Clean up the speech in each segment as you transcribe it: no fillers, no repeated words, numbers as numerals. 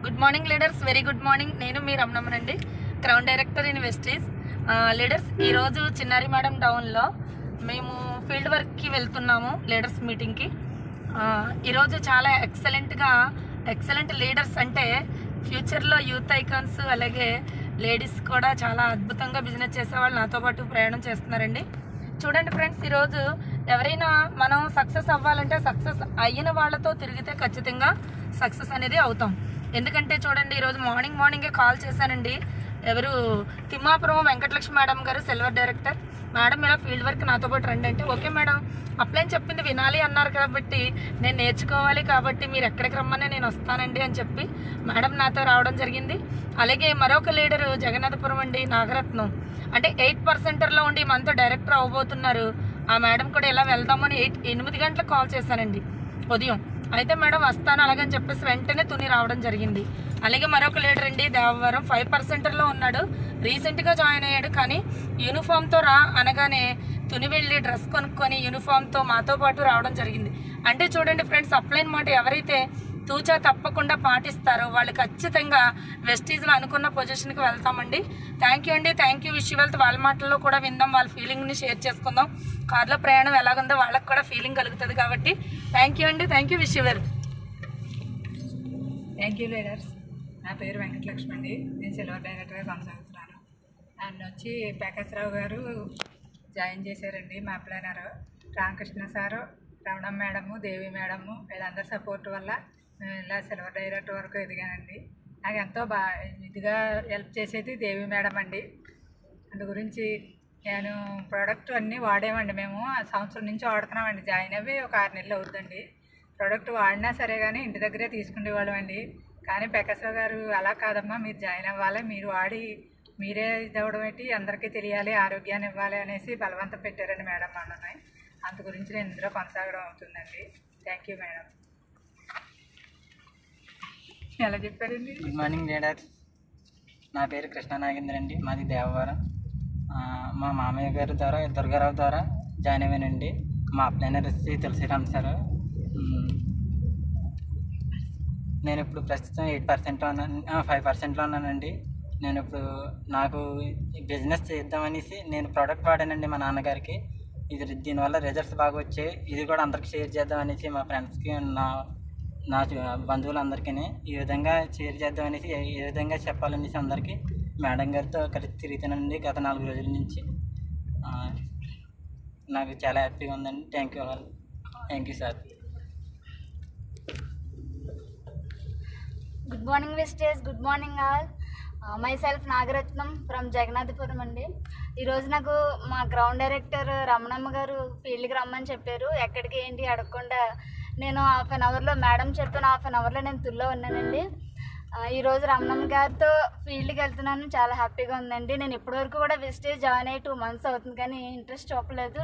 Good morning leaders, very good morning. నేను మీ రమణమ్మనండి, crown director in వెస్టీస్. Leaders, ఈరోజు చిన్నారి madam టౌన్లో మేము ఫీల్డ్ వర్క్కి వెళ్తున్నాము, లీడర్స్ మీటింగ్కి. ఈరోజు చాలా ఎక్సలెంట్ లీడర్స్ అంటే ఫ్యూచర్లో యూత్ ఐకాన్స్, అలాగే లేడీస్ కూడా చాలా అద్భుతంగా బిజినెస్ చేసేవాళ్ళు నాతో పాటు ప్రయాణం చేస్తున్నారండి. చూడండి ఫ్రెండ్స్, ఈరోజు ఎవరైనా మనం సక్సెస్ అవ్వాలంటే సక్సెస్ అయిన వాళ్ళతో తిరిగితే ఖచ్చితంగా సక్సెస్ అనేది అవుతాం. ఎందుకంటే చూడండి, ఈరోజు మార్నింగే కాల్ చేశానండి. ఎవరు తిమ్మాపురం వెంకటలక్ష్మి మేడం గారు, సిల్వర్ డైరెక్టర్. మేడం ఇలా ఫీల్డ్ వర్క్ నాతో పాటు రండి అంటే, ఓకే మేడం, అప్లైన్ చెప్పింది వినాలి అన్నారు కాబట్టి నేను నేర్చుకోవాలి కాబట్టి మీరు ఎక్కడికి రమ్మని నేను వస్తానండి అని చెప్పి మేడం నాతో రావడం జరిగింది. అలాగే మరొక లీడరు జగన్నాథపురం అండి, నాగరత్నం. అంటే 8% ఉండి మనతో డైరెక్టర్ అవ్వబోతున్నారు. ఆ మేడం కూడా ఇలా వెళ్దామని 8 గంటలకు కాల్ చేశానండి ఉదయం. అయితే మేడం వస్తాను అలాగని చెప్పేసి వెంటనే తుని రావడం జరిగింది. అలాగే మరొక లీడర్ అండి, దేవవరం 5%లో ఉన్నాడు, రీసెంట్గా జాయిన్ అయ్యాడు. కానీ యూనిఫామ్తో రా అనగానే తుని వెళ్ళి డ్రెస్ కొనుక్కొని యూనిఫామ్తో మాతో పాటు రావడం జరిగింది. అంటే చూడండి ఫ్రెండ్స్, అప్లైన్ మాట ఎవరైతే తూచా తప్పకుండా పాటిస్తారో వాళ్ళు ఖచ్చితంగా వెస్టీజ్లో అనుకున్న పొజిషన్కి వెళ్తామండి. థ్యాంక్ యూ అండి, thank you. Wish you wealth. వాళ్ళ మాటల్లో కూడా విందాం, వాళ్ళ ఫీలింగ్ని షేర్ చేసుకుందాం. కార్లో ప్రయాణం ఎలాగుందో వాళ్ళకి కూడా ఫీలింగ్ కలుగుతుంది కాబట్టి థ్యాంక్ యూ అండి, thank you. Wish you wealth. Thank you leaders. నా పేరు వెంకటలక్ష్మి అండి, నేను సిల్వర్ డైరెక్టర్గా కొనసాగుతున్నాను. నన్ను వచ్చి ప్రకాశ్రావు గారు జాయిన్ చేశారండి, మా planner. Ramakrishna sir, Ramanamma madam, Devi madam, వీళ్ళందరి సపోర్ట్ వల్ల నేను ఇలా సిల్వర్ డైరెక్టర్ వరకు ఎదిగానండి. నాకు ఎంతో ఇదిగా హెల్ప్ చేసేది దేవి మేడం అండి. అందు గురించి నేను ప్రోడక్ట్ అన్నీ వాడేమండి. మేము సంవత్సరం నుంచి వాడుతున్నామండి. జాయిన్ అవి ఒక 6 నెలలు అవుతుందండి. ప్రోడక్ట్ వాడినా సరే కానీ ఇంటి దగ్గరే తీసుకునేవాళ్ళం అండి. కానీ ప్రకాశ్రావు గారు అలా కాదమ్మా, మీరు జాయిన్ అవ్వాలి, మీరు వాడి మీరే ఇది అవ్వడం ఏంటి, అందరికీ తెలియాలి, ఆరోగ్యాన్ని ఇవ్వాలి అనేసి బలవంతం పెట్టారండి మేడం మనల్ని. అందు గురించి నేను ఇందులో కొనసాగడం అవుతుందండి. Thank you madam. ఎలా చెప్పారండి? Good morning leaders. నా పేరు కృష్ణ నాగేంద్ర అండి, మాది దేవవరం. మా మామయ్య గారి ద్వారా, దుర్గారావు ద్వారా జాయిన్ అయ్యానండి. మా ప్లానర్ వచ్చి తులసిరామ్ సార్. నేను ఇప్పుడు ప్రస్తుతం 8%లో ఉన్నాను, 5%లో ఉన్నానండి. నేను ఇప్పుడు నాకు బిజినెస్ చేద్దామనేసి నేను ప్రోడక్ట్ వాడానండి మా నాన్నగారికి. దీనివల్ల రిజల్ట్స్ బాగా వచ్చాయి. ఇది కూడా అందరికి షేర్ చేద్దామనేసి మా ఫ్రెండ్స్కి, నా బంధువులందరికీ ఈ విధంగా షేర్ చేద్దామనేసి, ఏ విధంగా చెప్పాలనేసి అందరికీ మేడం గారితో కలిసి తిరుగుతానండి గత 4 రోజుల నుంచి. నాకు చాలా హ్యాపీగా ఉందండి. Thank you all. Thank you sir. Good morning Vestige, good morning all. Myself Nagaratnam from Jagannathapuram అండి. ఈరోజు నాకు మా గ్రౌండ్ డైరెక్టర్ రమణమ్మ గారు ఫీల్డ్కి రమ్మని చెప్పారు. ఎక్కడికి ఏంటి అడగకుండా నేను హాఫ్ అన్ అవర్లో, మేడం చెప్పిన హాఫ్ అన్ అవర్లో నేను తుల్లో ఉన్నానండి. ఈరోజు రమణమ్మ గారితో ఫీల్డ్కి వెళ్తున్నాను, చాలా హ్యాపీగా ఉందండి. నేను ఇప్పటివరకు కూడా వెస్టేజ్ జాయిన్ అయ్యి 2 months అవుతుంది, కానీ ఇంట్రెస్ట్ చూపలేదు.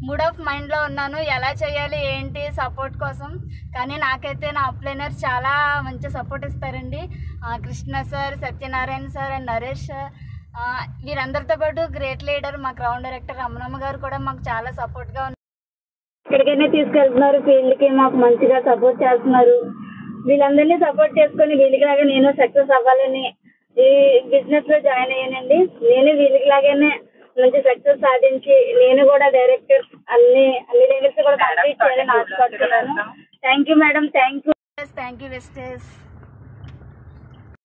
మూడ్ ఆఫ్ మైండ్లో ఉన్నాను, ఎలా చేయాలి ఏంటి సపోర్ట్ కోసం. కానీ నాకైతే నా అప్లైనర్స్ చాలా మంచి సపోర్ట్ ఇస్తారండి. Krishna sir, Satyanarayana sir and Naresh sir, వీరందరితో పాటు గ్రేట్ లీడర్ మా గ్రౌండ్ డైరెక్టర్ రమణమ్మ గారు కూడా మాకు చాలా సపోర్ట్గా ఉన్నారు. ఎక్కడికైనా తీసుకెళ్తున్నారు, ఫీల్డ్కి మాకు మంచిగా సపోర్ట్ చేస్తున్నారు. వీళ్ళందరినీ సపోర్ట్ చేసుకొని వీళ్ళకిలాగా నేను సక్సెస్ అవ్వాలని ఈ బిజినెస్లో జాయిన్ అయ్యానండి. నేను వీళ్ళకిలాగానే మంచి సక్సెస్ సాధించి నేను కూడా డైరెక్టర్ అన్ని లెవెల్స్ కూడా కంప్లీట్ చేయాలని ఆశపడుతున్నాను. Thank you madam, thank you wastage.